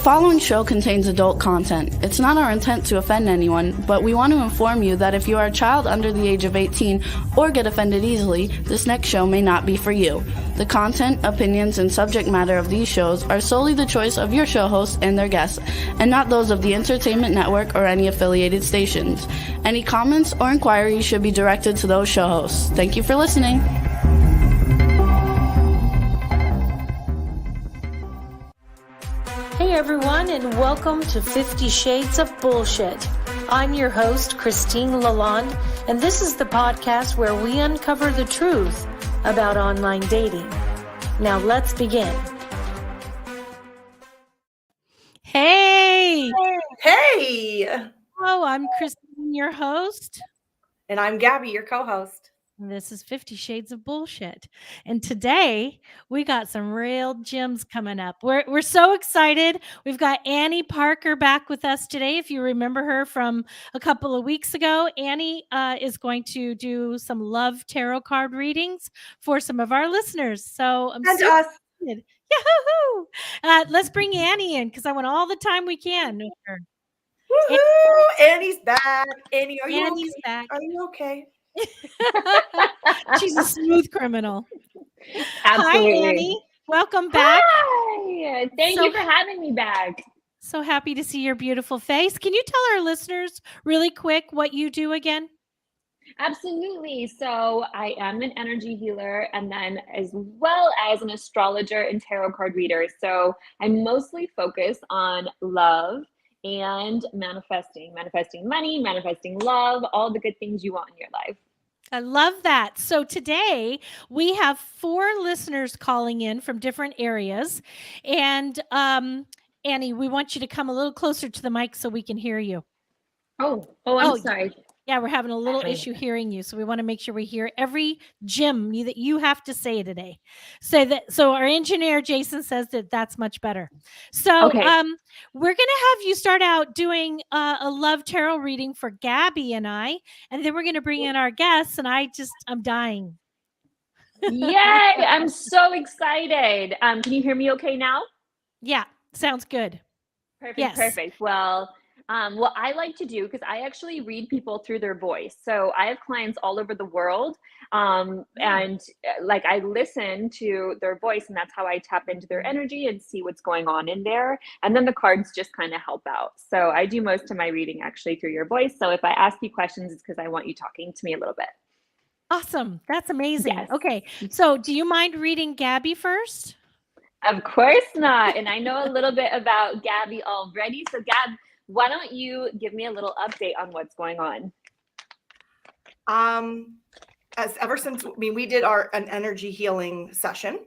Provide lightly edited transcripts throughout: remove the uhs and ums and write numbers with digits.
following show contains adult content. It's not our intent to offend anyone, but we want to inform you that if you are a child under the age of 18 or get offended easily, this next show may not be for you. The content, opinions, and subject matter of these shows are solely the choice of your show hosts and their guests, and not those of the Entertainment Network or any affiliated stations. Any comments or inquiries should be directed to those show hosts. Thank you for listening. Hey everyone, and welcome to 50 Shades of Bullshit. I'm your host, Christine Lalonde, and this is the podcast where we uncover the truth about online dating. Now let's begin. Hey! Hey! Oh, I'm Christine, your host. And I'm Gabby, your co-host. And this is 50 Shades of Bullshit. And today we got some real gems coming up. We're so excited. We've got Annie Parker back with us today. If you remember her from a couple of weeks ago, Annie is going to do some love tarot card readings for some of our listeners. So I'm so excited. Yahoo! Let's bring Annie in because I want all the time we can with her. Woohoo! Annie's back. Annie, are you Annie's okay? back. Are you okay? She's a smooth criminal. Absolutely. Hi, Annie. Welcome back. Hi. Thank you for having me back. So happy to see your beautiful face. Can you tell our listeners really quick what you do again? Absolutely. So I am an energy healer and then as well as an astrologer and tarot card reader. So I mostly focus on love and manifesting money, manifesting love, all the good things you want in your life. I love that. So today we have 4 listeners calling in from different areas. And Annie, we want you to come a little closer to the mic so we can hear you. I'm sorry. Yeah, we're having a little issue hearing you. So we want to make sure we hear every gem that you have to say today. So our engineer, Jason, says that that's much better. So Okay. we're going to have you start out doing a love tarot reading for Gabby and I, and then we're going to bring in our guests, and I'm dying. Yay! I'm so excited. Can you hear me okay now? Yeah, sounds good. Perfect. Yes. Perfect. Well, what I like to do, because I actually read people through their voice. So I have clients all over the world. And like I listen to their voice, and that's how I tap into their energy and see what's going on in there. And then the cards just kind of help out. So I do most of my reading actually through your voice. So if I ask you questions, it's because I want you talking to me a little bit. Awesome. That's amazing. Yes. Okay. So do you mind reading Gabby first? Of course not. And I know a little bit about Gabby already. So Gab, why don't you give me a little update on what's going on? Ever since we did an energy healing session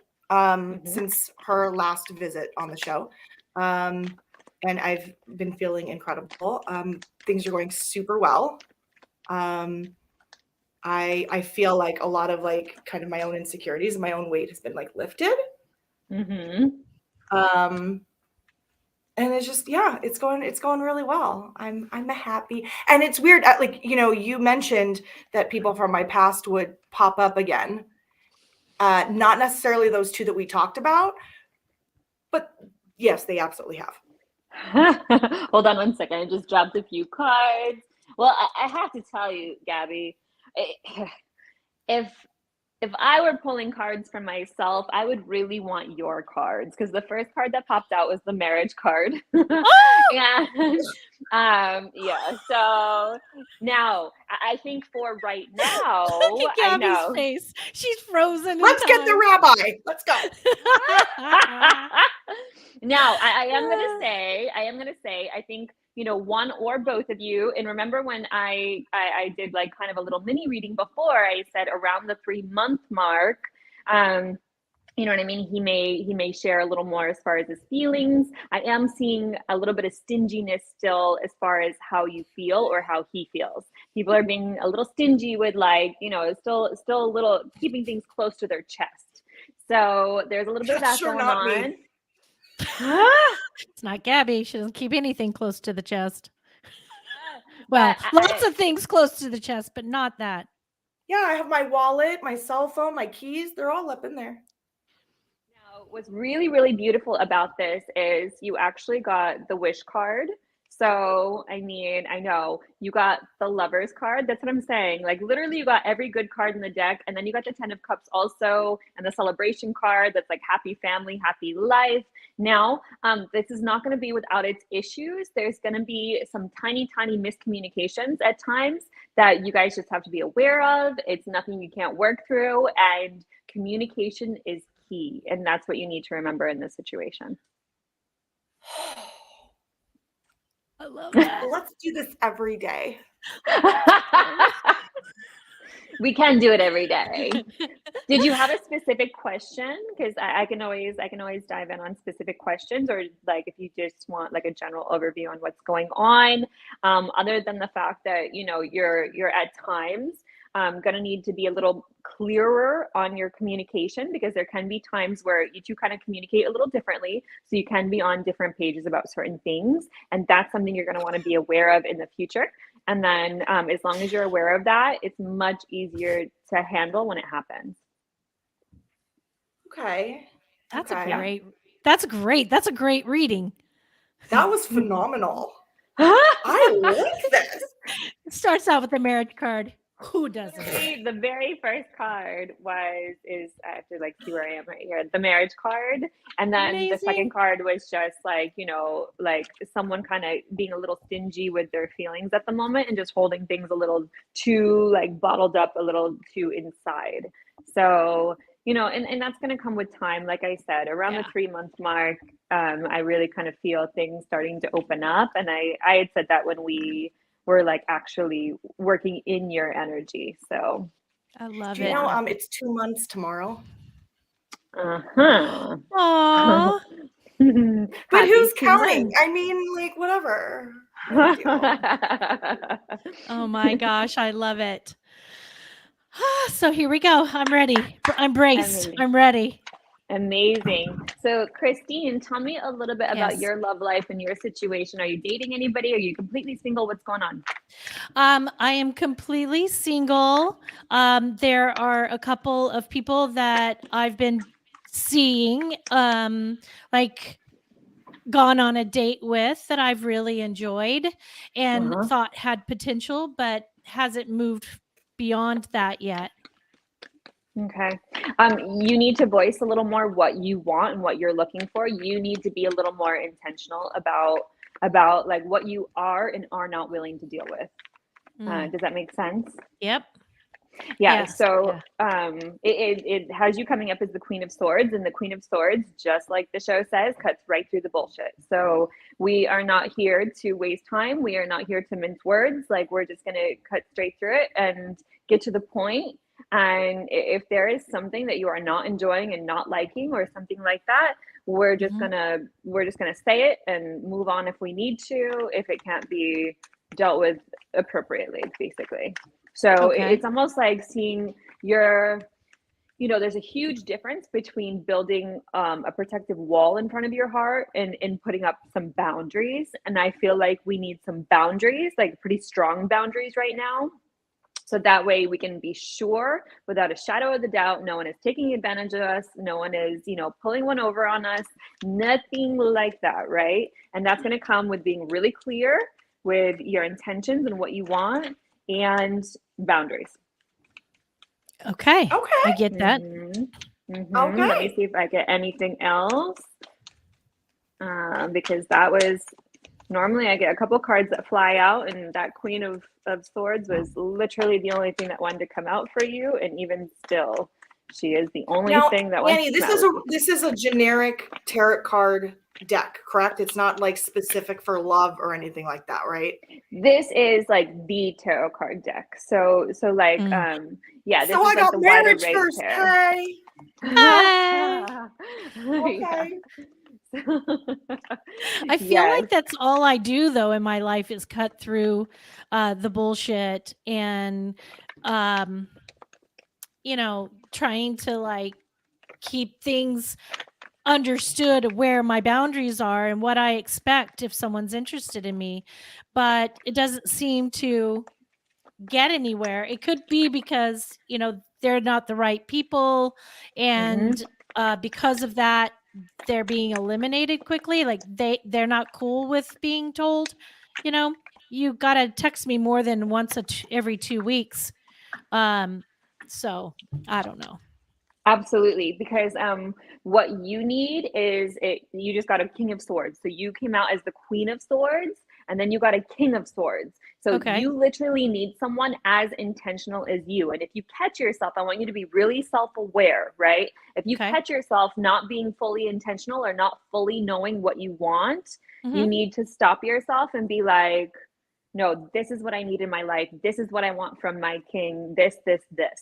since her last visit on the show, and I've been feeling incredible. Things are going super well. I feel like a lot of like kind of my own insecurities, my own weight has been like lifted. And it's just, it's going really well. I'm happy. And it's weird. Like, you mentioned that people from my past would pop up again. Not necessarily those 2 that we talked about, but yes, they absolutely have. Hold on one second. I just dropped a few cards. Well, I have to tell you, Gabby, if I were pulling cards for myself, I would really want your cards, because the first card that popped out was the marriage card. Yeah. So now I think for right now, look at Gabby's face. She's frozen. Let's get the rabbi. Let's go. Now I am gonna say, I think, one or both of you. And remember when I did like kind of a little mini reading before, I said around the 3-month mark, you know what I mean? He may share a little more as far as his feelings. I am seeing a little bit of stinginess still as far as how you feel or how he feels. People are being a little stingy with like, still a little keeping things close to their chest. So there's a little bit of that going on. It's not Gabby. She doesn't keep anything close to the chest. Well, lots of things close to the chest, but not that. Yeah, I have my wallet, my cell phone, my keys. They're all up in there. Now, what's really, really beautiful about this is you actually got the wish card. So, I mean, I know you got the lovers card. That's what I'm saying. Like, literally, you got every good card in the deck. And then you got the 10 of cups also, and the celebration card that's like happy family, happy life. Now, this is not going to be without its issues. There's going to be some tiny, tiny miscommunications at times that you guys just have to be aware of. It's nothing you can't work through. And communication is key. And that's what you need to remember in this situation. I love that. Let's do this every day. We can do it every day. Did you have a specific question? Because I can always dive in on specific questions, or like if you just want like a general overview on what's going on, other than the fact that you're at times going to need to be a little clearer on your communication, because there can be times where you two kind of communicate a little differently. So you can be on different pages about certain things. And that's something you're going to want to be aware of in the future. And then as long as you're aware of that, it's much easier to handle when it happens. Okay. That's Okay. That's a great reading. That was phenomenal. I like this. It starts out with the marriage card. Who doesn't? The very first card is I have to like see where I am right here. The marriage card. And then Amazing. The second card was just like, like someone kind of being a little stingy with their feelings at the moment and just holding things a little too like bottled up, a little too inside. So, and that's going to come with time. Like I said, around the 3-month mark, I really kind of feel things starting to open up. And I had said that when we were like actually working in your energy. So I love Do it. you know it's 2 months tomorrow? Uh-huh. Aww. But who's counting? I mean, like, whatever. No big deal. Oh my gosh, I love it. So here we go. I'm ready. I'm braced. Amazing. I'm ready. Amazing. So Christine, tell me a little bit about Yes. your love life and your situation. Are you dating anybody? Are you completely single? What's going on? I am completely single. There are a couple of people that I've been seeing, like gone on a date with, that I've really enjoyed and thought had potential, but hasn't moved beyond that yet. Okay. You need to voice a little more what you want and what you're looking for. You need to be a little more intentional about like what you are and are not willing to deal with. Does that make sense? Yep. Yeah. Yes. So it has you coming up as the Queen of Swords, and the Queen of Swords, just like the show says, cuts right through the bullshit. So we are not here to waste time. We are not here to mince words. Like, we're just going to cut straight through it and get to the point. And if there is something that you are not enjoying and not liking or something like that, we're just gonna say it and move on if we need to, if it can't be dealt with appropriately, basically. So it's almost like seeing there's a huge difference between building a protective wall in front of your heart and putting up some boundaries. And I feel like we need some boundaries, like pretty strong boundaries right now. So that way we can be sure without a shadow of the doubt, no one is taking advantage of us. No one is, pulling one over on us, nothing like that. Right. And that's going to come with being really clear with your intentions and what you want and boundaries. Okay. I get that. Okay. Let me see if I get anything else. Because that was, normally I get a couple cards that fly out, and that Queen of Swords was literally the only thing that wanted to come out for you. And even still, she is the only thing that wants to come out. This is a generic tarot card deck, correct? It's not like specific for love or anything like that, right? This is like the tarot card deck. So like, this So is I like got the marriage wider first. tarot. Okay. I feel like that's all I do though in my life is cut through the bullshit and trying to like keep things understood where my boundaries are and what I expect if someone's interested in me, but it doesn't seem to get anywhere. It could be because they're not the right people, and because of that, they're being eliminated quickly. Like they're not cool with being told, you know, you got to text me more than once every 2 weeks. So I don't know. Absolutely, because what you need is you just got a King of Swords. So you came out as the Queen of Swords, and then you got a King of Swords. So Okay. you literally need someone as intentional as you. And if you catch yourself, I want you to be really self-aware, right? If you Okay. catch yourself not being fully intentional or not fully knowing what you want, you Mhm. need to stop yourself and be like, no, this is what I need in my life. This is what I want from my king. This,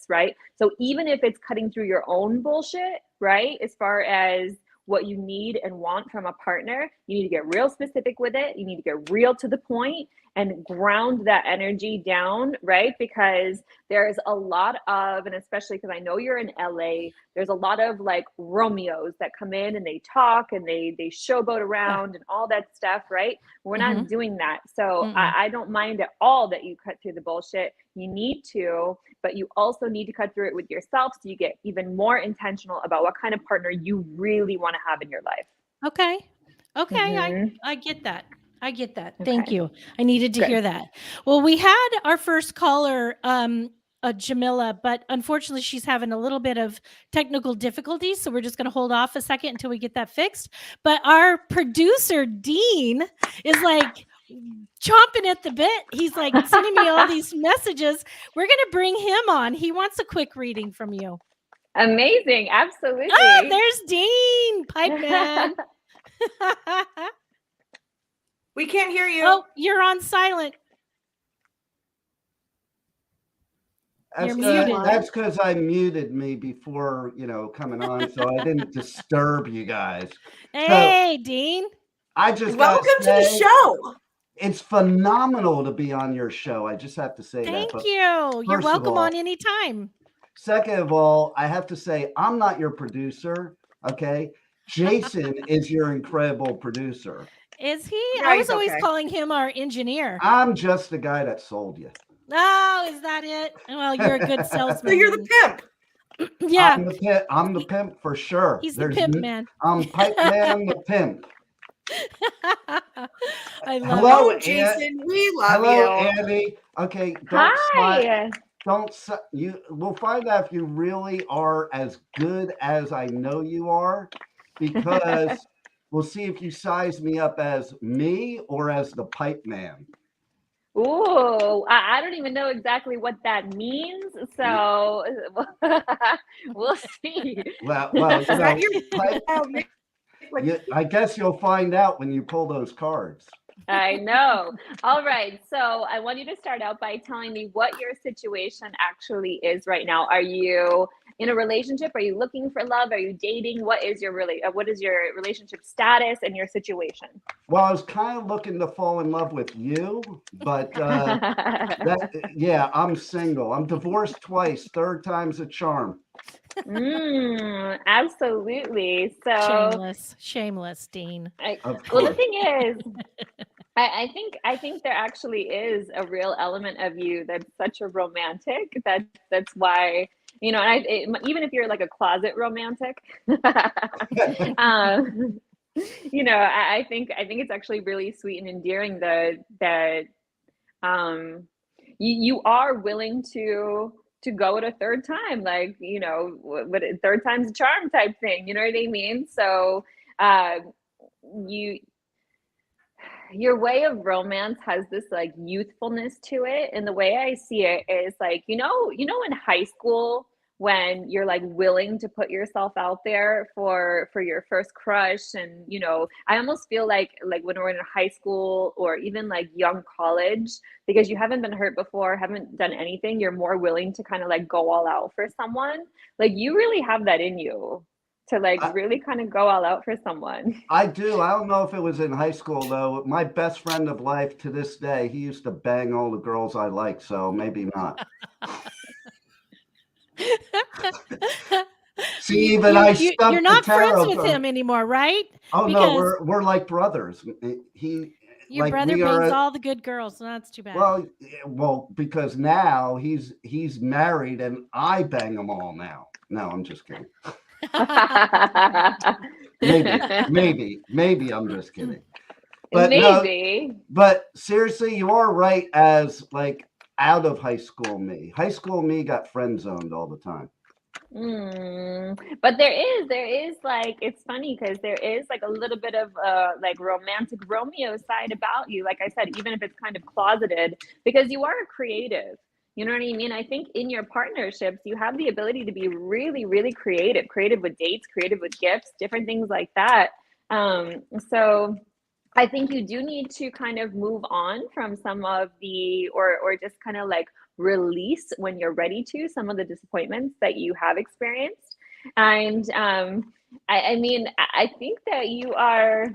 right? So even if it's cutting through your own bullshit, right? As far as what you need and want from a partner, you need to get real specific with it. You need to get real to the point and ground that energy down, right? Because there's a lot of, and especially because I know you're in LA, there's a lot of like Romeos that come in and they talk and they showboat around and all that stuff, right? We're not doing that. So I don't mind at all that you cut through the bullshit. You need to, but you also need to cut through it with yourself so you get even more intentional about what kind of partner you really want to have in your life. Okay. Mhm. I get that. I get that. Okay. Thank you. I needed to Good. hear that. Well, we had our first caller, Jamila, but unfortunately she's having a little bit of technical difficulties. So we're just going to hold off a second until we get that fixed. But our producer, Dean, is like chomping at the bit. He's like sending me all these messages. We're going to bring him on. He wants a quick reading from you. Amazing. Absolutely. Oh, there's Dean, Pipe Man. We can't hear you. Oh, you're on silent. You're muted. That's because I muted me before, coming on, so I didn't disturb you guys. Hey, Dean. I just welcome to the show. It's phenomenal to be on your show. I just have to say Thank that. you. You're welcome on anytime. Second of all, I have to say I'm not your producer. Okay, Jason is your incredible producer. Is he? I was always calling him our engineer. I'm just the guy that sold you. Oh, is that it? Well, you're a good salesman. So you're the pimp. Yeah. I'm the pimp for sure. He's the pimp man. I'm Pipe Man the pimp. I love Hello, Jason. We love you. Hello, Andy. Okay, Hi. We'll find out if you really are as good as I know you are, because we'll see if you size me up as me or as the Pipe Man. Ooh, I don't even know exactly what that means, so we'll see. Well, I guess you'll find out when you pull those cards. I know. All right. So I want you to start out by telling me what your situation actually is right now. Are you in a relationship? Are you looking for love? Are you dating? What is your relationship status and your situation? Well, I was kind of looking to fall in love with you, but I'm single. I'm divorced twice. Third time's a charm. Absolutely. So shameless, Dean. Well, the thing is, I think there actually is a real element of you that's such a romantic. That's why, even if you're like a closet romantic, I think it's actually really sweet and endearing that you are willing to go at a third time, like, what third time's a charm type thing, you know what I mean? So your way of romance has this like youthfulness to it, and the way I see it is like, in high school when you're like willing to put yourself out there for your first crush, and I almost feel like when we're in high school or even like young college, because you haven't been hurt before, haven't done anything, you're more willing to kind of like go all out for someone. Like you really have that in you to really kind of go all out for someone. I do. I don't know if it was in high school though. My best friend of life to this day, he used to bang all the girls I like, so maybe not. See, even you're not friends with him anymore, right? Oh, no, we're like brothers. Your brother bangs all the good girls, so that's too bad. Well, because now he's married and I bang them all now. No, I'm just kidding. Maybe I'm just kidding. But Maybe. no, but seriously, you are right. As like out of high school me got friend zoned all the time. But there is like, it's funny because there is like a little bit of like romantic Romeo side about you. Like I said, even if it's kind of closeted, because you are a creative. You know what I mean? I think in your partnerships, you have the ability to be really, really creative with dates, creative with gifts, different things like that. So I think you do need to kind of move on from some of the, or just kind of like release when you're ready to some of the disappointments that you have experienced. And I mean, I think that you are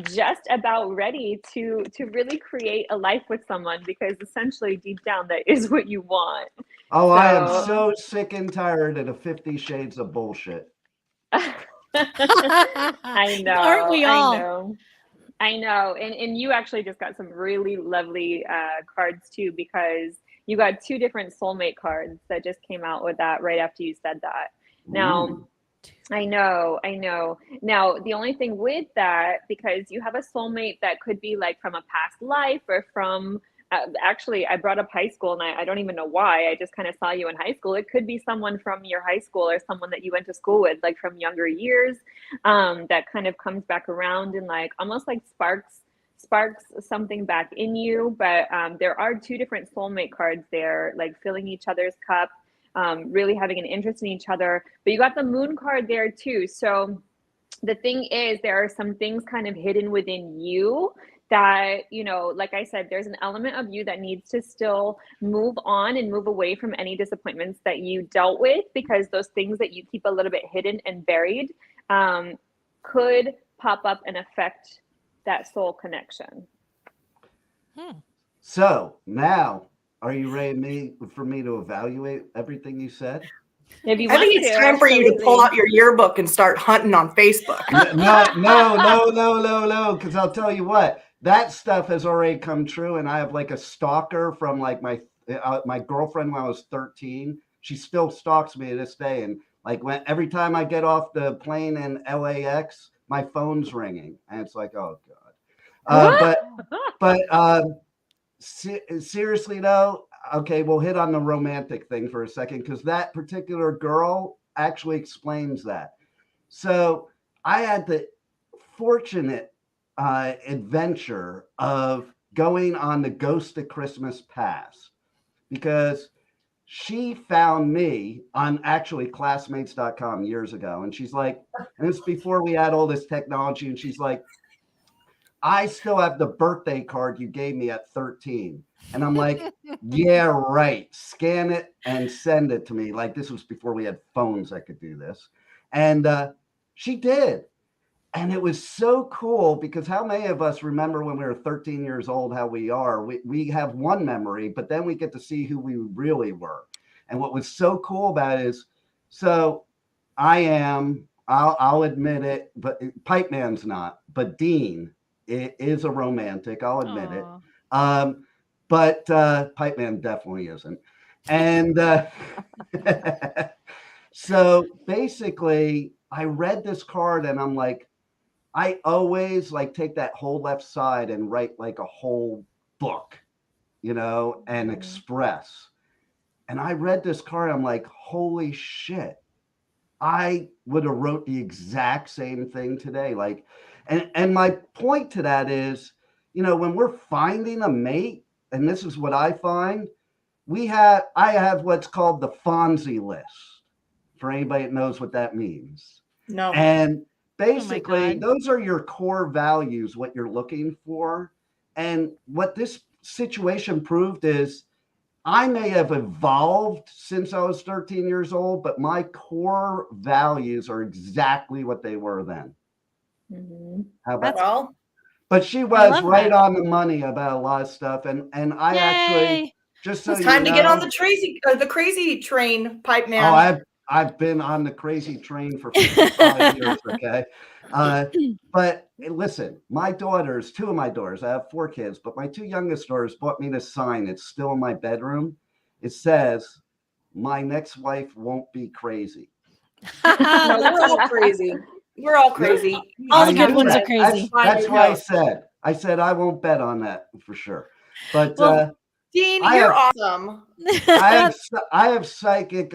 just about ready to really create a life with someone, because essentially deep down that is what you want. Oh, I am So so sick and tired of the 50 Shades of bullshit. I know, Aren't we all? I know. I know. And you actually just got some really lovely cards too, because you got two different soulmate cards that just came out with that right after you said that. Now, Ooh. I know. Now, the only thing with that, because you have a soulmate that could be like from a past life or from, actually, I brought up high school and I don't even know why. I just kind of saw you in high school. It could be someone from your high school or someone that you went to school with, like from younger years, that kind of comes back around and like almost like sparks something back in you. But there are two different soulmate cards there, like filling each other's cup, really having an interest in each other. But you got the moon card there too. So the thing is, there are some things kind of hidden within you that, you know, like I said, there's an element of you that needs to still move on and move away from any disappointments that you dealt with, because those things that you keep a little bit hidden and buried could pop up and affect that soul connection. So now, are you ready for me to evaluate everything you said? If you I want think it's to, time for you to pull absolutely. out your yearbook and start hunting on Facebook. No, because I'll tell you what, that stuff has already come true, and I have like a stalker from like my girlfriend when I was 13. She still stalks me to this day, and like every time I get off the plane in LAX, my phone's ringing, and it's like, oh God. But seriously though, okay, we'll hit on the romantic thing for a second, because that particular girl actually explains that. So I had the fortunate adventure of going on the Ghost of Christmas Past, because she found me on actually classmates.com years ago. And she's like, and it's before we had all this technology. And she's like, I still have the birthday card you gave me at 13. And I'm like, yeah, right. Scan it and send it to me. Like, this was before we had phones that could do this. And she did. And it was so cool, because how many of us remember when we were 13 years old how we are? We have one memory, but then we get to see who we really were. And what was so cool about it is, so I'll admit it, but Pipe Man's not, but Dean is a romantic, I'll admit it. But Pipe Man definitely isn't. And so basically, I read this card and I'm like, I always like take that whole left side and write like a whole book, you know, and express. And I read this card, I'm like, holy shit. I would have wrote the exact same thing today. Like, and my point to that is, you know, when we're finding a mate, and this is what I find, I have what's called the Fonzie list, for anybody that knows what that means. No. And basically, those are your core values, what you're looking for. And what this situation proved is, I may have evolved since I was 13 years old, but my core values are exactly what they were then. How about that? But she was right on the money about a lot of stuff. And I actually, just so it's time you to know, get on the crazy train, Pipe Man. Oh, I've been on the crazy train for 55 years, okay? But listen, two of my daughters, I have 4 kids, but my 2 youngest daughters bought me this sign. It's still in my bedroom. It says, my next wife won't be crazy. No, we're all crazy. We're all crazy. All I the good knew ones are that. crazy. That's why I said I won't bet on that for sure. But Well, Dean, I you're have awesome. I have psychic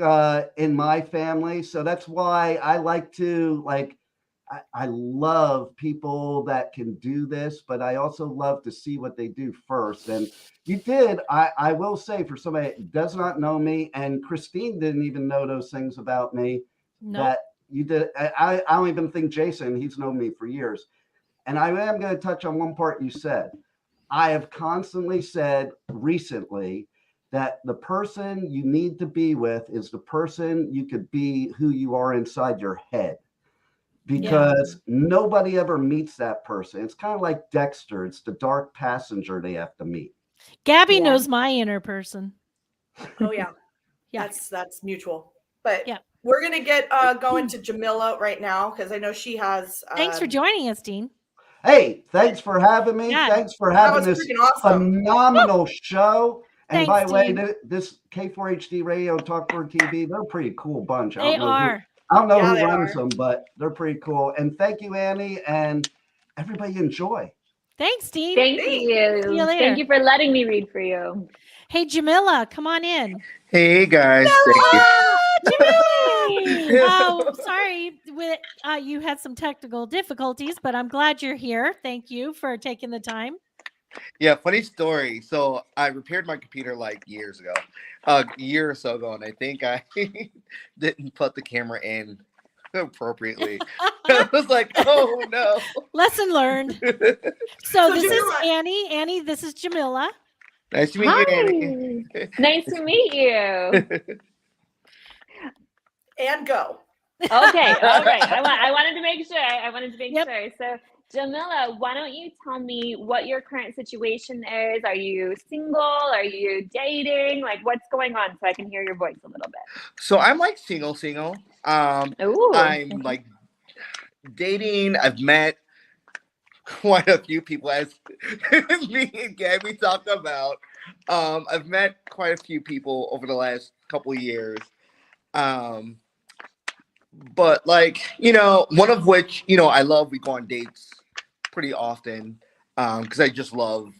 in my family, so that's why I like to I love people that can do this, but I also love to see what they do first. And you did, I will say, for somebody that does not know me, and Christine didn't even know those things about me, Nope. that you did. I don't even think Jason, he's known me for years. And I am going to touch on one part you said. I have constantly said recently that the person you need to be with is the person you could be who you are inside your head, because nobody ever meets that person. It's kind of like Dexter. It's the dark passenger they have to meet. Gabby knows my inner person. Oh yeah. Yeah. That's mutual. But Yeah. we're gonna get going to Jamila right now because I know she has Thanks for joining us, Dean. Hey, thanks for having me. Yeah. Thanks for having That was this freaking awesome. phenomenal show. And Thanks, by the way, Dean. this K4HD Radio Talk for TV, they're a pretty cool bunch. They are. I don't know Yeah, who they runs are. them, but they're pretty cool. And thank you, Annie, and everybody enjoy. Thanks, Dean. Thank See you. you later. Thank you for letting me read for you. Hey, Jamila, come on in. Hey guys, thank you. Jamila! Oh, sorry, you had some technical difficulties, but I'm glad you're here. Thank you for taking the time. Yeah, funny story. So I repaired my computer like years ago, a year or so ago, and I think I didn't put the camera in appropriately. I was like, oh no. Lesson learned. So this Jamila, is Annie. Annie, this is Jamila. Nice to meet you, Annie. Nice to meet you. and go. Okay, all right. I wanted to make sure. I wanted to make Yep. sure. So, Jamila, why don't you tell me what your current situation is? Are you single? Are you dating? Like, what's going on so I can hear your voice a little bit? So I'm like single. Ooh. I'm like dating. I've met quite a few people, as me and Gabby talked about. I've met quite a few people over the last couple of years. But like, one of which, I love, we go on dates pretty often. Because I just love,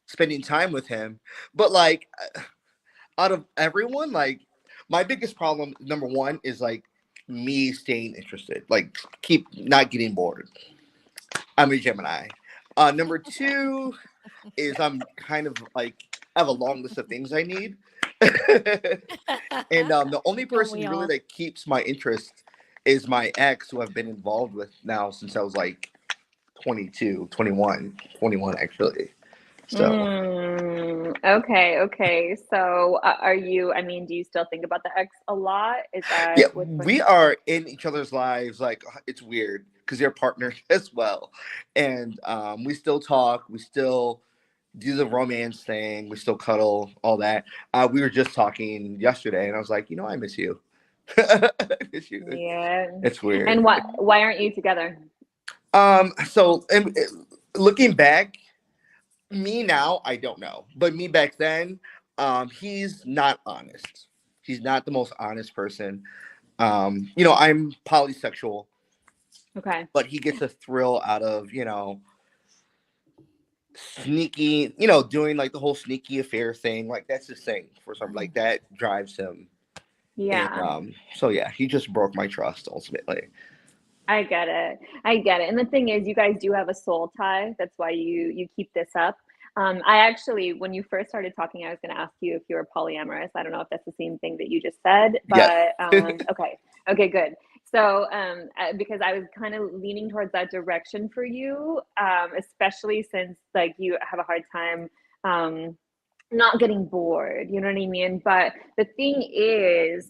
spending time with him. But like, out of everyone, like, my biggest problem, number one, is like me staying interested, like keep not getting bored. I'm a Gemini. Number two is I'm kind of like, I have a long list of things I need. And the only person really that keeps my interest is my ex, who I've been involved with now since I was like 21 actually. So okay. So are you, do you still think about the ex a lot? Is that we are in each other's lives. Like, it's weird because they're partners as well, and we still talk, we still do the romance thing, we still cuddle, all that. We were just talking yesterday and I was like, I miss you. I miss you. Yeah, it's weird. And why aren't you together? So looking back, me now, I don't know, but me back then, he's not honest. He's not the most honest person. I'm polysexual. Okay. But he gets a thrill out of, sneaky, doing like the whole sneaky affair thing. Like, that's his thing for something like that drives him. Yeah. And, so yeah, he just broke my trust ultimately. I get it. And the thing is, you guys do have a soul tie. That's why you keep this up. I actually, when you first started talking, I was going to ask you if you were polyamorous. I don't know if that's the same thing that you just said, but yes. Okay, good. So, because I was kind of leaning towards that direction for you, especially since like you have a hard time not getting bored. You know what I mean? But the thing is,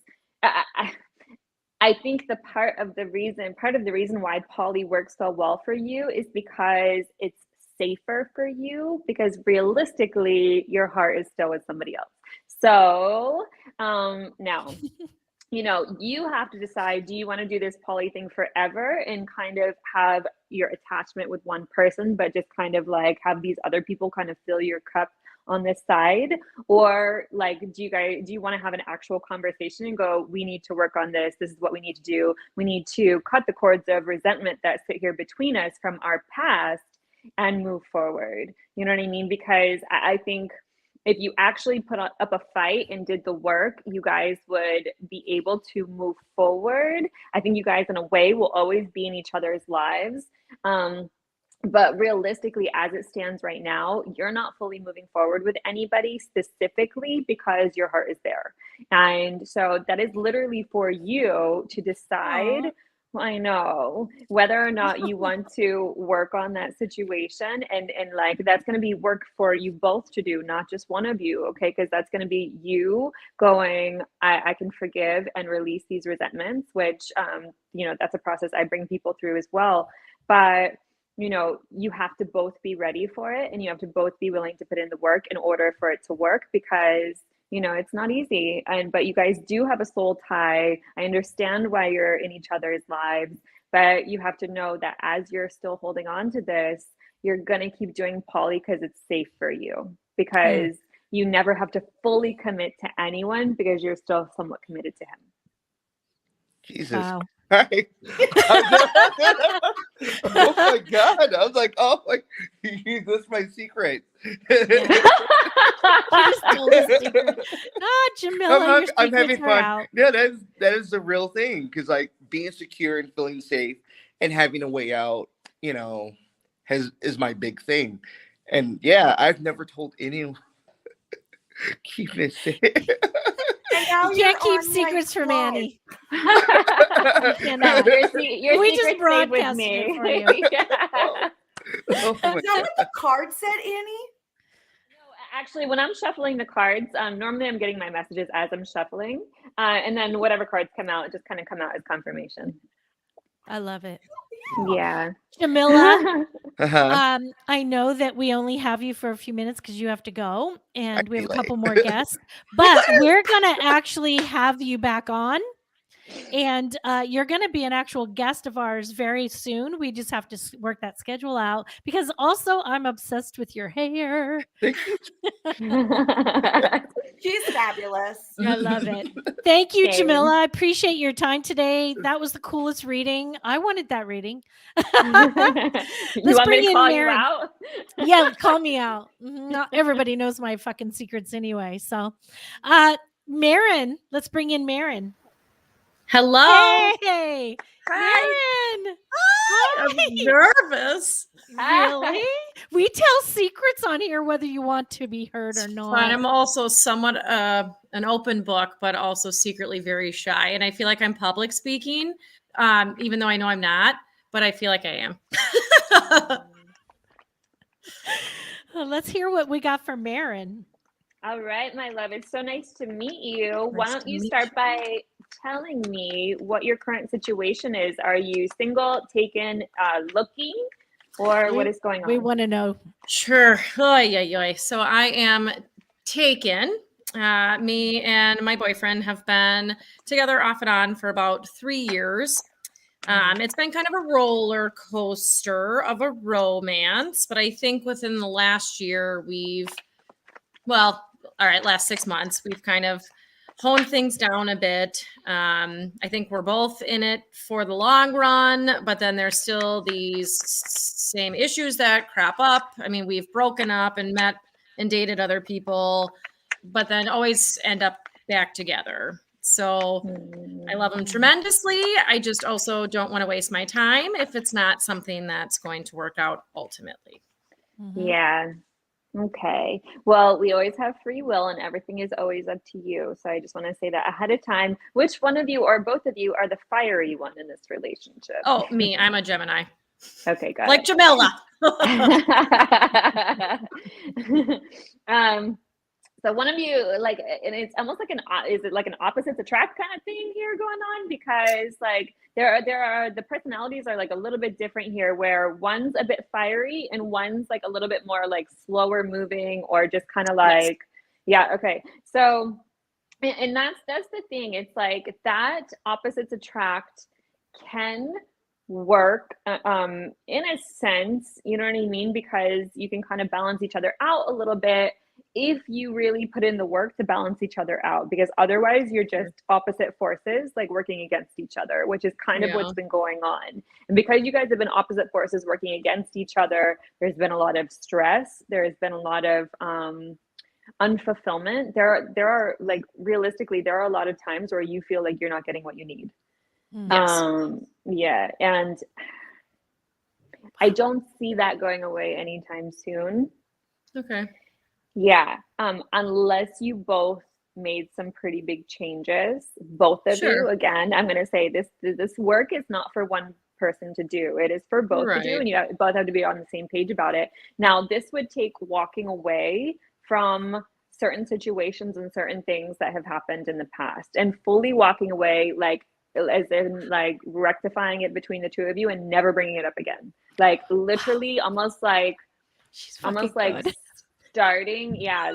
I think part of the reason why poly works so well for you is because it's safer for you, because realistically your heart is still with somebody else. So now, you have to decide, do you want to do this poly thing forever and kind of have your attachment with one person, but just kind of like have these other people kind of fill your cup on this side? Or like, do you want to have an actual conversation and go, we need to work on this. This is what we need to do. We need to cut the cords of resentment that sit here between us from our past and move forward. You know what I mean? Because I think if you actually put up a fight and did the work, you guys would be able to move forward. I think you guys, in a way, will always be in each other's lives. But realistically, as it stands right now, you're not fully moving forward with anybody specifically because your heart is there. And so that is literally for you to decide. Aw. I know, whether or not you want to work on that situation, and like that's going to be work for you both to do, not just one of you, okay? Because that's going to be you going, I can forgive and release these resentments, which you know, that's a process I bring people through as well. But you know, you have to both be ready for it, and you have to both be willing to put in the work in order for it to work, because you know, it's not easy. But you guys do have a soul tie. I understand why you're in each other's lives, but you have to know that as you're still holding on to this, you're going to keep doing poly because it's safe for you, because you never have to fully commit to anyone because you're still somewhat committed to him. Jesus Wow. Christ. Oh my God. I was like, oh, like, that's my secret. Jamila, I'm having secrets are fun. out. Yeah, that is the real thing. Because like being secure and feeling safe and having a way out, you know, is my big thing. And yeah, I've never told anyone. Keep it safe. And now You you're can't keep on secrets my from live. Annie. Your We just secret's safe with broadcasted me. it for you. Yeah. Oh Is my that what the card said, Annie? Actually, when I'm shuffling the cards, normally I'm getting my messages as I'm shuffling, and then whatever cards come out, just kind of come out as confirmation. I love it. Yeah. Jamila, Uh-huh. I know that we only have you for a few minutes because you have to go, and we have a Be couple like- more guests, but we're going to actually have you back on. And you're going to be an actual guest of ours very soon. We just have to work that schedule out, because also I'm obsessed with your hair. Thank you. She's fabulous. I love it. Thank you, Same. Jamila. I appreciate your time today. That was the coolest reading. I wanted that reading. You Let's want bring me to in call you Maren. out? Yeah, call me out. Not everybody knows my fucking secrets anyway. So, Maren, let's bring in Maren. Hello. Hey, Hi. Maren. I'm nervous. Really? We tell secrets on here whether you want to be heard or not. But I'm also somewhat an open book, but also secretly very shy. And I feel like I'm public speaking, even though I know I'm not, but I feel like I am. Let's hear what we got from Maren. All right, my love. It's so nice to meet you. Why Nice don't to you meet start by telling me what your current situation is? Are you single, taken, looking, or what is going on? We want to know. Sure. Oy, oy, oy. So I am taken. Me and my boyfriend have been together off and on for about 3 years. It's been kind of a roller coaster of a romance, but I think within the last year last 6 months, we've kind of honed things down a bit. I think we're both in it for the long run, but then there's still these same issues that crop up. I mean, we've broken up and met and dated other people, but then always end up back together. So I love him tremendously. I just also don't want to waste my time if it's not something that's going to work out ultimately. Mhm. Yeah. Okay. Well, we always have free will and everything is always up to you. So I just want to say that ahead of time. Which one of you or both of you are the fiery one in this relationship? Oh, me, I'm a Gemini. Okay, got Like it. Jamila. So one of you, like, and it's almost like is it like an opposites attract kind of thing here going on? Because like there are the personalities are like a little bit different here, where one's a bit fiery and one's like a little bit more like slower moving, or just kind of like, yeah, okay. So, and that's the thing. It's like that opposites attract can work in a sense, you know what I mean? Because you can kind of balance each other out a little bit if you really put in the work to balance each other out, because otherwise you're just opposite forces like working against each other, which is kind of what's been going on. And because you guys have been opposite forces working against each other, there's been a lot of stress, there's been a lot of unfulfillment. There are like, realistically, there are a lot of times where you feel like you're not getting what you need. Yeah, and I don't see that going away anytime soon. Okay. Yeah, unless you both made some pretty big changes, both of you. Again, I'm going to say this work is not for one person to do. It is for both to do, and you both have to be on the same page about it. Now, this would take walking away from certain situations and certain things that have happened in the past, and fully walking away, like as in like rectifying it between the two of you and never bringing it up again. Like literally almost like starting,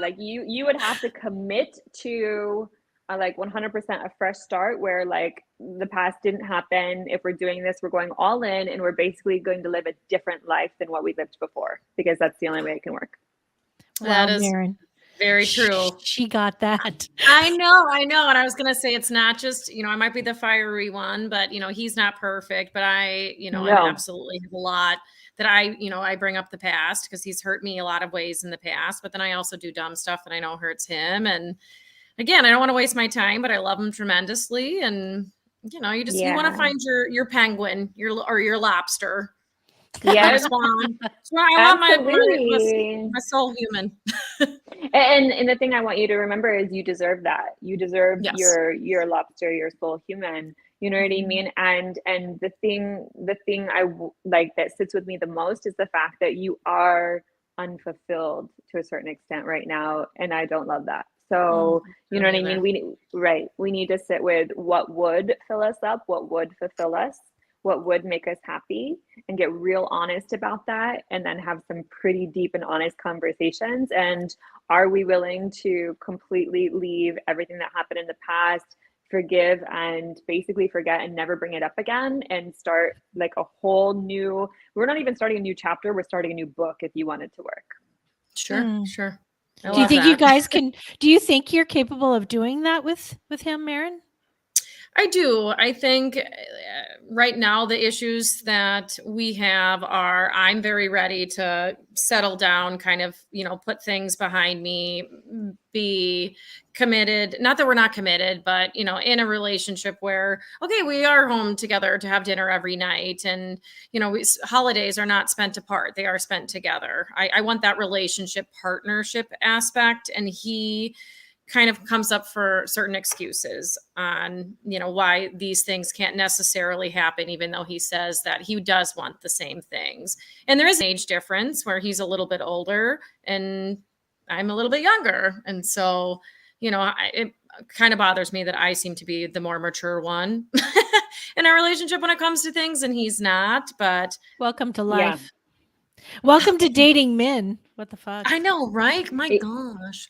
like you would have to commit to like 100% a fresh start, where like the past didn't happen. If we're doing this, we're going all in, and we're basically going to live a different life than what we lived before, because that's the only way it can work. That is Maren, very true. She got that. I know. And I was going to say, it's not just, I might be the fiery one, but, he's not perfect, but I absolutely have a lot that I bring up the past, because he's hurt me a lot of ways in the past, but then I also do dumb stuff that I know hurts him. And again, I don't want to waste my time, but I love him tremendously. And, you want to find your penguin, your lobster. Yeah. Swan. I want my soul human. and the thing I want you to remember is you deserve that. You deserve your lobster, your soul human. You know what I mean? And the thing I like that sits with me the most is the fact that you are unfulfilled to a certain extent right now, and I don't love that. So you know what I mean? We need to sit with what would fill us up, what would fulfill us, what would make us happy, and get real honest about that, and then have some pretty deep and honest conversations. And are we willing to completely leave everything that happened in the past, forgive and basically forget and never bring it up again, and start like a whole new, we're not even starting a new chapter, we're starting a new book if you want it to work. Sure. Do you think you guys do you think you're capable of doing that with him, Maren? I do. I think right now the issues that we have are, I'm very ready to settle down, kind of, put things behind me, be committed. Not that we're not committed, but, in a relationship where, okay, we are home together to have dinner every night. And, holidays are not spent apart. They are spent together. I want that relationship partnership aspect. And he kind of comes up for certain excuses on, why these things can't necessarily happen, even though he says that he does want the same things. And there is an age difference where he's a little bit older and I'm a little bit younger. And so, it kind of bothers me that I seem to be the more mature one in our relationship when it comes to things, and he's not. But welcome to life. Welcome to dating men. What the fuck? I know, right? My gosh.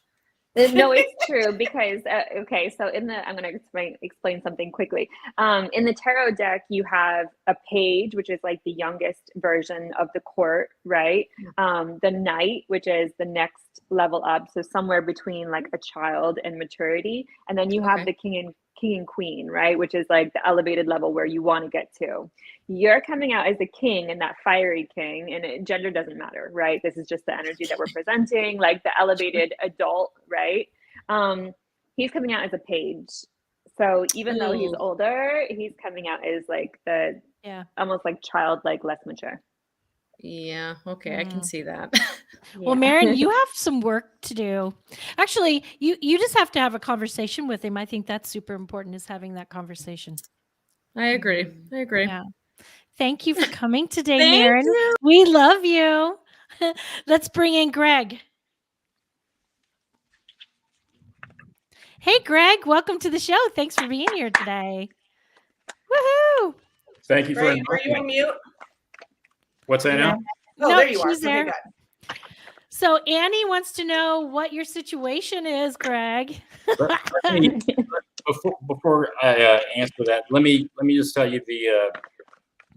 No, it's true, because okay, so I'm going to explain something quickly. In the tarot deck, you have a page, which is like the youngest version of the court, right? The knight, which is the next level up, so somewhere between like a child and maturity, and then you have the king and queen, right, which is like the elevated level where you want to get to. You're coming out as a king, and that fiery king, and gender doesn't matter, right? This is just the energy that we're presenting, like the elevated adult, right? He's coming out as a page. So even though he's older, he's coming out as like the almost like childlike, less mature. Yeah. Okay. I can see that. Well, Maren, you have some work to do. Actually, you just have to have a conversation with him. I think that's super important, is having that conversation. I agree. Yeah. Thank you for coming today, Thank Maren. you. We love you. Let's bring in Greg. Hey, Greg, welcome to the show. Thanks for being here today. Woohoo! Thank you for inviting me. Are you on mute? What's that now? Oh, no, there you are. she's there. Okay, good. So Annie wants to know what your situation is, Greg. Before I answer that, let me just tell you the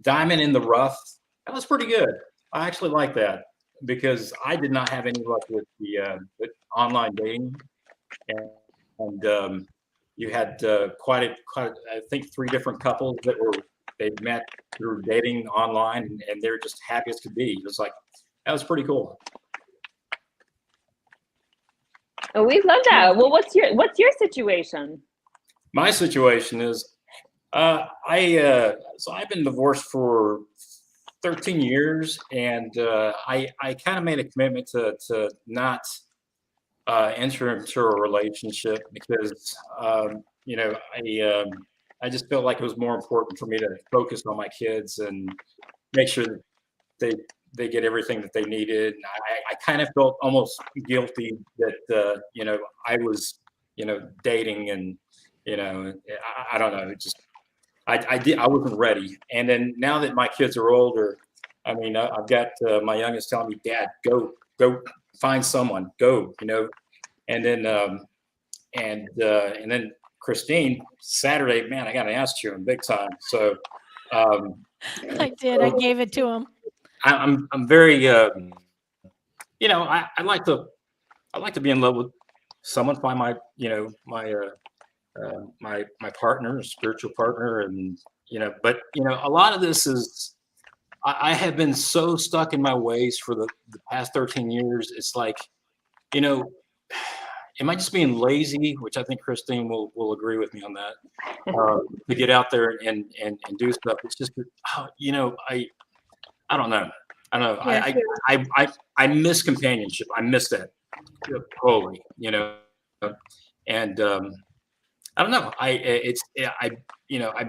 diamond in the rough. That was pretty good. I actually like that. because I did not have any luck with the with online dating, and you had quite I think 3 different couples that they met through dating online, and they were just happy as could be. It was like, that was pretty cool. Oh, we love that. Well, what's your situation? My situation is, so I've been divorced for 13 years, and I kind of made a commitment to not enter into a relationship because I just felt like it was more important for me to focus on my kids and make sure that they get everything that they needed. And I kind of felt almost guilty that I was dating, and I don't know, it just I wasn't ready. And then now that my kids are older, I mean, I've got my youngest telling me, "Dad, go find someone, go," and then Christine, Saturday, man, I got an ass chewing big time. So I did. I gave it to him. I'm very I like to be in love with someone, find my my partner, spiritual partner, and but a lot of this is I have been so stuck in my ways for the past 13 years. It's like, am I just being lazy? Which I think Christine will agree with me on that. To get out there and do stuff. It's just I don't know. Yeah. I miss companionship. I miss that totally. And I don't know. I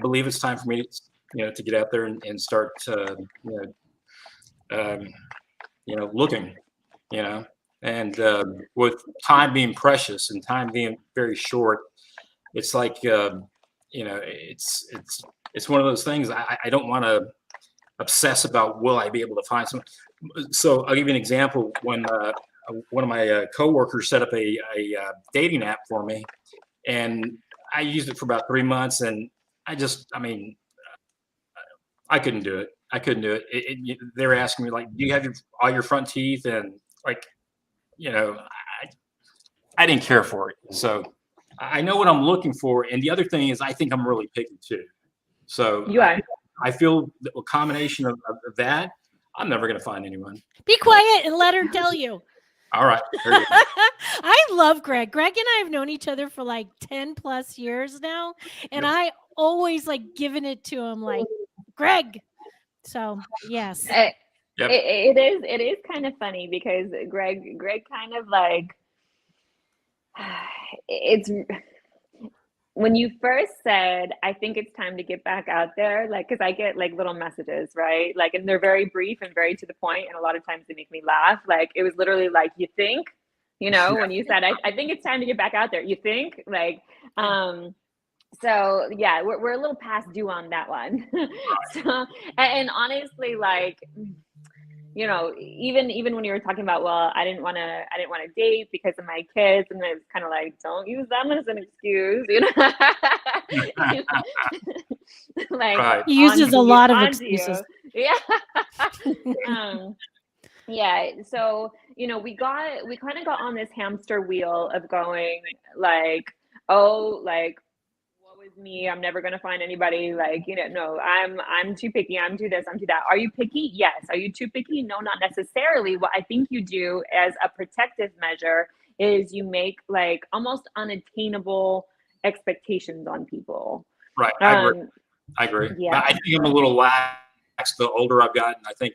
believe it's time for me to get out there and start looking, and with time being precious and time being very short, it's like it's one of those things. I don't want to obsess about, will I be able to find some. So I'll give you an example. When one of my coworkers set up a dating app for me, and I used it for about 3 months, and I couldn't do it. They were asking me, like, do you have all your front teeth? And like, I didn't care for it. So I know what I'm looking for. And the other thing is, I think I'm really picky too. So You are. I feel a combination of that, I'm never going to find anyone. Be quiet and let her tell you. All right. I love Greg. Greg and I have known each other for like 10 plus years now. And Yep. I always like giving it to him like, Greg. So yes. Yep. It is kind of funny because Greg kind of like, it's when you first said, I think it's time to get back out there, like, because I get like little messages, right? Like, and they're very brief and very to the point, and a lot of times they make me laugh. Like, it was literally like, you think, when you said, I think it's time to get back out there, you think, like, so yeah, we're a little past due on that one. So, and honestly, like, even when you were talking about, well, I didn't want to date because of my kids, and it's kind of like, don't use them as an excuse, like, Right. He uses a lot of excuses. Yeah. Yeah. So, we kind of got on this hamster wheel of going like, oh, like, with me, I'm never gonna find anybody, like, no, I'm too picky, I'm too this, I'm too that. Are you picky? Yes. Are you too picky? No, not necessarily. What I think you do as a protective measure is you make like almost unattainable expectations on people. Right. I agree. Yeah. I think I'm a little lax the older I've gotten. I think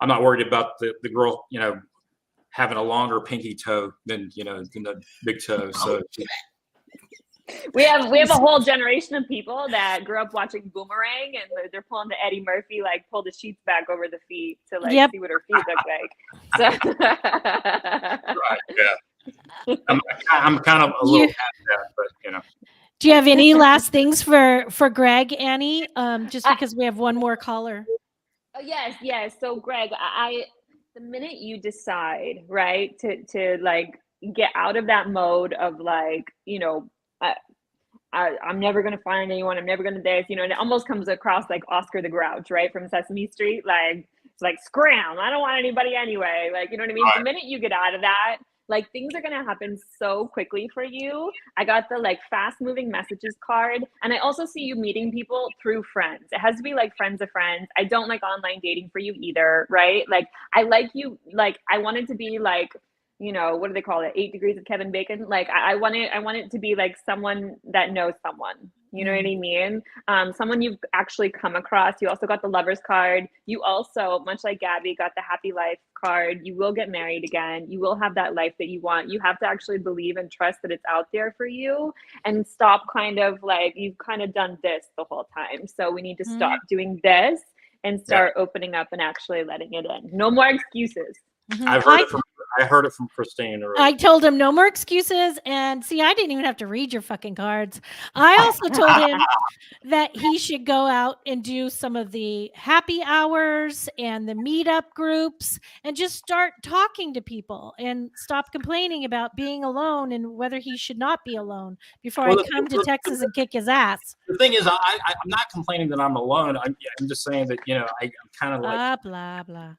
I'm not worried about the girl, having a longer pinky toe than the big toe. So we have a whole generation of people that grew up watching Boomerang, and they're pulling the Eddie Murphy, like, pull the sheets back over the feet to like see what her feet look like. So right, yeah. I'm kind of a little past that, but Do you have any last things for Greg, Annie? Just because we have one more caller. Yes. So Greg, the minute you decide, right, to like get out of that mode of like, I'm never going to find anyone, I'm never going to this, and it almost comes across like Oscar the Grouch, right, from Sesame Street. Like, like, scram, I don't want anybody anyway. Like, you know what I mean? Right. The minute you get out of that, like, things are going to happen so quickly for you. I got the like fast moving messages card. And I also see you meeting people through friends. It has to be like friends of friends. I don't like online dating for you either, right? Like, I like you, like, I want it to be like, you know, what do they call it? 8 degrees of Kevin Bacon. Like, I want it to be like someone that knows someone. You know what I mean? Someone you've actually come across. You also got the lover's card. You also, much like Gabby, got the happy life card. You will get married again. You will have that life that you want. You have to actually believe and trust that it's out there for you, and stop kind of like, you've kind of done this the whole time. So we need to stop doing this and start opening up and actually letting it in. No more excuses. I heard it from Christine already. I told him no more excuses. And see, I didn't even have to read your fucking cards. I also told him that he should go out and do some of the happy hours and the meetup groups and just start talking to people and stop complaining about being alone and whether he should not be alone before I come to Texas and kick his ass. The thing is, I'm not complaining that I'm alone. I'm just saying that, you know, I'm kind of like, blah, blah.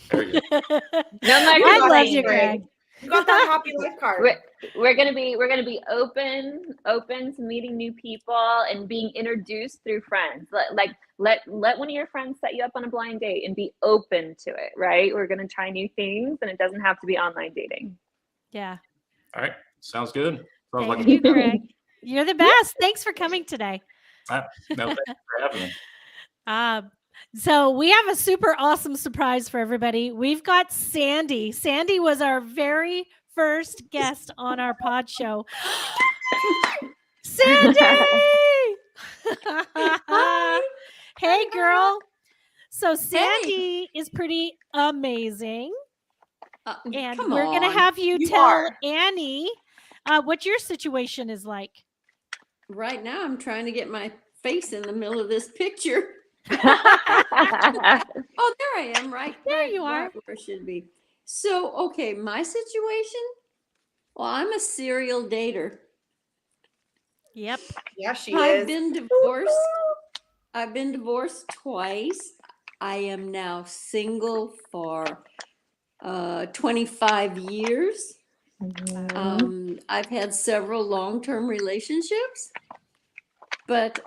There you go. I love you, Greg. You got that happy life card. We're gonna be open to meeting new people and being introduced through friends. Let one of your friends set you up on a blind date and be open to it, right? We're gonna try new things, and it doesn't have to be online dating. Yeah. All right. Sounds good. Sounds Thank you, Greg. You're the best. Thanks for coming today. No, thanks for having me. So we have a super awesome surprise for everybody. We've got Sandy. Sandy was our very first guest on our pod show. Sandy! Hey, girl. So Sandy is pretty amazing. And we're going to have you tell Annie what your situation is like. Right now, I'm trying to get my face in the middle of this picture. Oh, there I am, right there. You are right where it should be. So, okay, my situation. Well, I'm a serial dater. Yep. Yeah, she I've is. been divorced. I've been divorced twice. I am now single for 25 years. I've had several long-term relationships, but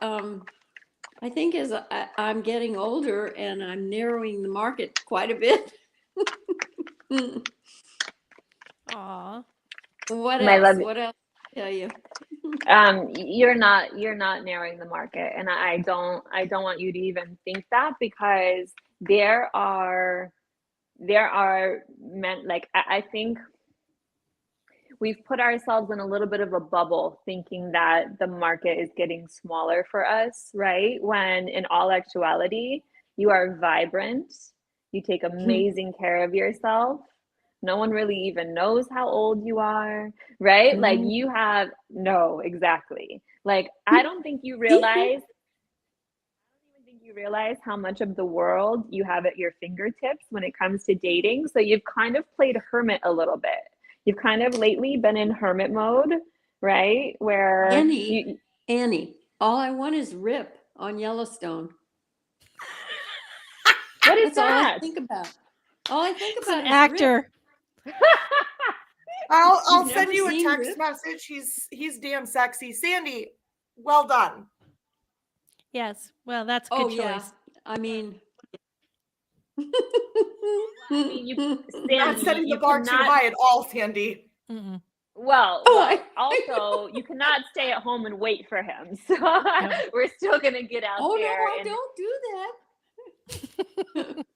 I think as I'm getting older and I'm narrowing the market quite a bit. Aw. What else? What else to tell you? You're not narrowing the market, and I don't want you to even think that, because there are men, like, I think we've put ourselves in a little bit of a bubble thinking that the market is getting smaller for us, right? When in all actuality, you are vibrant. You take amazing care of yourself. No one really even knows how old you are, right? Like, you have, no, exactly. Like, I don't think you realize how much of the world you have at your fingertips when it comes to dating. So you've kind of played hermit a little bit. You've kind of lately been in hermit mode, right? Where Annie, all I want is Rip on Yellowstone. What is That's all that? I think about. All I think It's about an is actor. Rip. I'll You've send never you a seen text Rip? message. He's damn sexy. Sandy, well done. Yes. Well, that's a good choice. Yeah. I mean, Not setting the bar too high at all, Sandy. Mm-mm. Well, also, you cannot stay at home and wait for him. So we're still going to get out there. Oh, no, don't do that.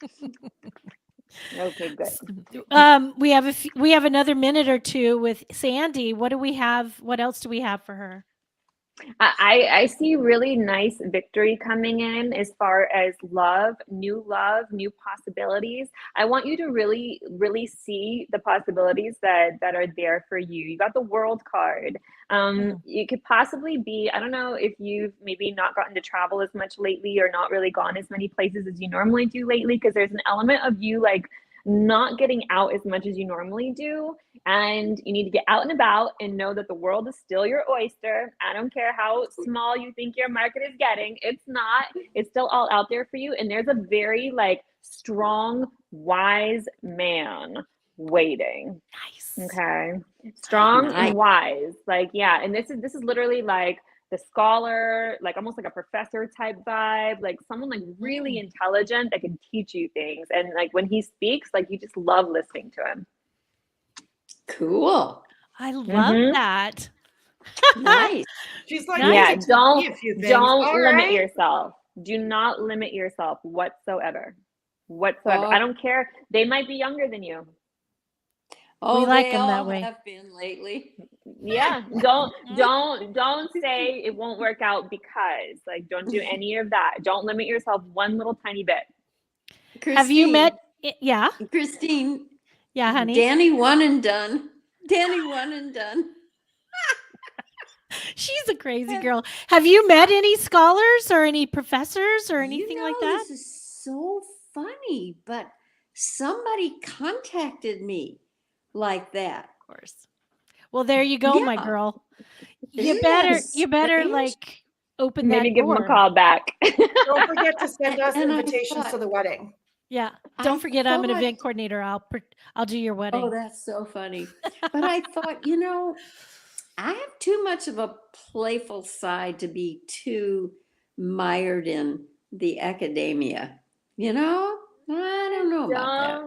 Okay, good. We have another minute or two with Sandy. What do we have? What else do we have for her? I see really nice victory coming in as far as love, new possibilities. I want you to really, really see the possibilities that are there for you. You got the World card. It could possibly be, I don't know if you've maybe not gotten to travel as much lately or not really gone as many places as you normally do lately, because there's an element of you like not getting out as much as you normally do. And you need to get out and about and know that the world is still your oyster. I don't care how small you think your market is getting. It's not. It's still all out there for you. And there's a very like strong, wise man waiting. Nice. Okay. Strong Nice. and wise. Like, yeah. And this is literally like the scholar, like almost like a professor type vibe, like someone like really intelligent that can teach you things. And like when he speaks, like you just love listening to him. Cool. I love Mhm. that. Nice. She's like, Yeah, "You can teach me a few things." don't All limit right. yourself. Do not limit yourself whatsoever. Whatsoever. Oh. I don't care. They might be younger than you. Oh, like they 'em that all way. have been lately. Yeah. Don't say it won't work out because like don't do any of that. Don't limit yourself one little tiny bit. Have you met? Yeah. Christine? Yeah, honey. Danny one and done. Danny one and done. She's a crazy girl. Have you met any scholars or any professors or anything like that? This is so funny, but somebody contacted me like that. Of course. Well, there you go, my Yeah. girl. Yes, You better yes. like open Maybe that give door. them a call back. Don't forget to send us And I invitations thought- to the wedding. Yeah. I Don't forget I'm an thought- event coordinator. I'll do your wedding. Oh, that's so funny. But I thought, I have too much of a playful side to be too mired in the academia. I don't know about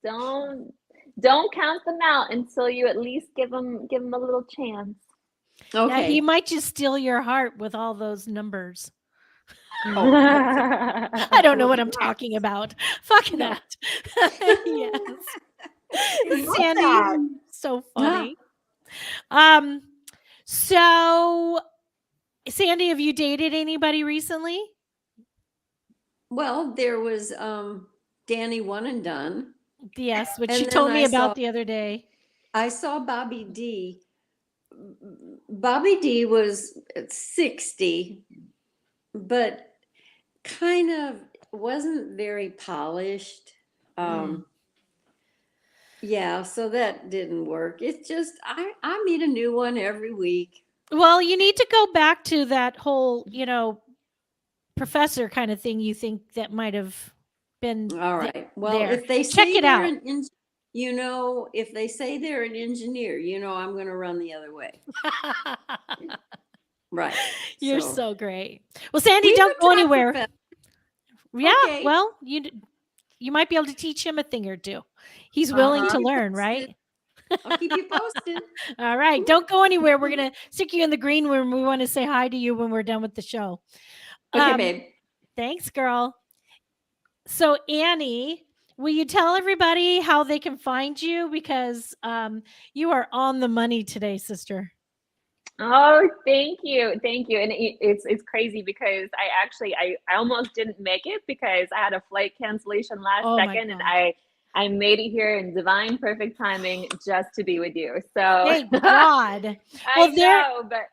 that. Don't count them out until you at least give them a little chance. Yeah, Okay. he might just steal your heart with all those numbers. Oh, I don't know what I'm talking about. Fuck No. that. Yes. love Sandy, that. so funny. So Sandy, have you dated anybody recently? Well, there was Danny one and done. Yes, which And you then told me I about saw- the other day. I saw Bobby D. Bobby D was 60, but kind of wasn't very polished. Yeah, so that didn't work. It's just I meet a new one every week. Well, you need to go back to that whole, professor kind of thing you think that might have been All right. Well, there. if they Check say it they're out. if they say they're an engineer, I'm going to run the other way. Right. You're so great. Well, Sandy, We don't could go talk anywhere. professor. Yeah, Okay. well, you might be able to teach him a thing or two. He's willing to learn, right? I'll keep you posted. All right, don't go anywhere. We're gonna stick you in the green room. We want to say hi to you when we're done with the show. Okay, babe. Thanks, girl. So Annie, will you tell everybody how they can find you? Because you are on the money today, sister. Oh, thank you. And it's crazy because I almost didn't make it because I had a flight cancellation last Oh my second, and God. I made it here in divine perfect timing just to be with you. So Thank God. I know, but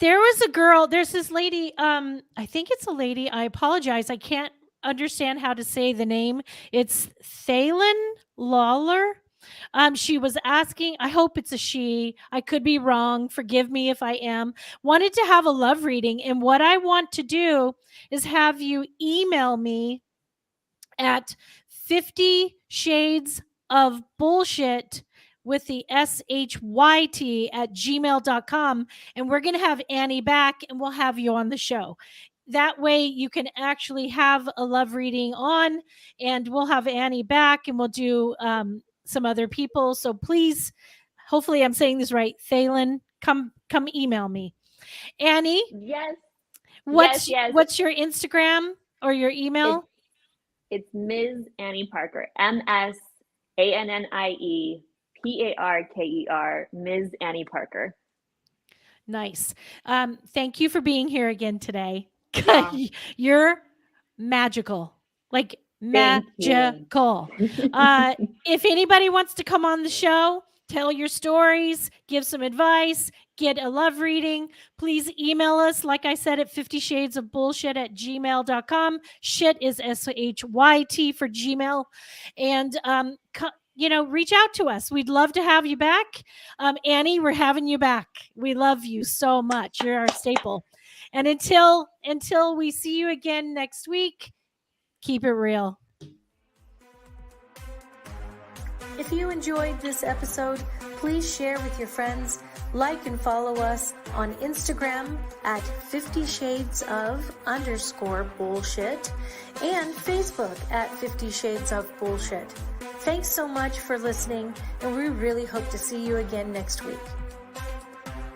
There was a girl, there's this lady, I think it's a lady. I apologize. I can't understand how to say the name. It's Thalen Lawler. She was asking, I hope it's a she. I could be wrong. Forgive me if I am. Wanted to have a love reading. And what I want to do is have you email me at 50 shades of bullshit with the SHYT at gmail.com. And we're going to have Annie back and we'll have you on the show. That way you can actually have a love reading on, and we'll have Annie back and we'll do some other people. So please, hopefully I'm saying this right. Thalen, come email me. Annie, yes. what's Yes. what's your Instagram or your email? It's Ms. Annie Parker, MsAnnieParker, Ms. Annie Parker. Nice. Thank you for being here again today. Yeah. You're magical, like Thank you. magical. If anybody wants to come on the show, tell your stories, give some advice, get a love reading, please email us, like I said, at 50shadesofbullshit@gmail.com. Shit is SHYT for Gmail. And, reach out to us. We'd love to have you back. Annie, we're having you back. We love you so much. You're our staple. And until we see you again next week, keep it real. If you enjoyed this episode, please share with your friends, like and follow us on Instagram at 50shades_of_bullshit and Facebook at 50 Shades of Bullshit. Thanks so much for listening, and we really hope to see you again next week.